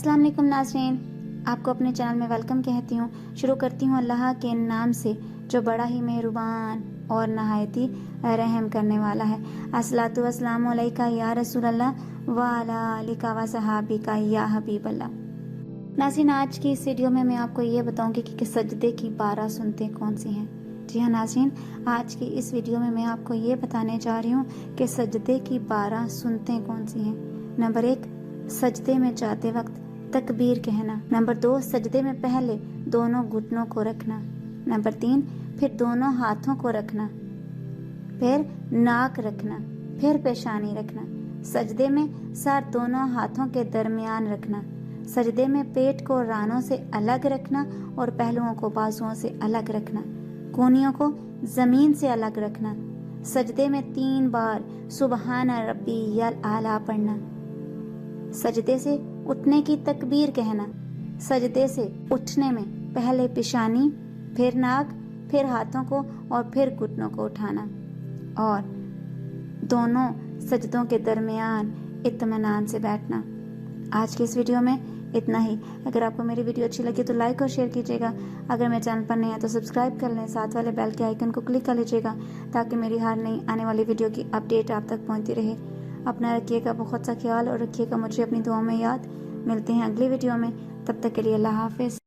अस्सलाम वालेकुम नाज़रीन, आपको अपने चैनल में वेलकम कहती हूँ। शुरू करती हूँ अल्लाह के नाम से जो बड़ा ही मेहरबान और नहायती रहम करने वाला है। अस्सलातु वस्सलामु अलैका या रसूल अल्लाह व अला आलिका व सहाबिका या हबीब अल्लाह। नाज़रीन, आज की इस वीडियो में मैं आपको ये बताऊंगी कि सजदे की 12 सुन्नतें कौन सी हैं। जी हाँ नाज़रीन, आज की इस वीडियो में मैं आपको ये बताने जा रही हूँ कि सजदे की 12 सुन्नतें कौन सी हैं। नंबर 1, सजदे में जाते वक्त तकबीर कहना। नंबर 2, सजदे में पहले दोनों घुटनों को रखना। नंबर 3, फिर दोनों हाथों को रखना, फिर नाक रखना, फिर पेशानी रखना। सजदे में सर दोनों हाथों के दरमियान रखना। सजदे में पेट को रानों से अलग रखना और पहलुओं को बाजुओं से अलग रखना। कोहनियों को जमीन से अलग रखना। सजदे में 3 बार सुबहान रब्बियल आला पढ़ना। सजदे से उठने की तकबीर कहना। सजदे से उठने में पहले पेशानी, फिर नाक, फिर हाथों को और फिर घुटनों को उठाना और दोनों सजदों के दरमियान इत्मीनान से बैठना। आज की इस वीडियो में इतना ही। अगर आपको मेरी वीडियो अच्छी लगी तो लाइक और शेयर कीजिएगा। अगर मेरे चैनल पर नए हैं तो सब्सक्राइब कर लें, साथ वाले बेल के आइकन को क्लिक कर लीजिएगा ताकि मेरी हर नई आने वाली वीडियो की अपडेट आप तक पहुंचती रहे। अपना रखिएगा बहुत सा ख्याल और रखिएगा मुझे अपनी दुआओं में याद। मिलते हैं अगली वीडियो में, तब तक के लिए अल्लाह हाफिज़।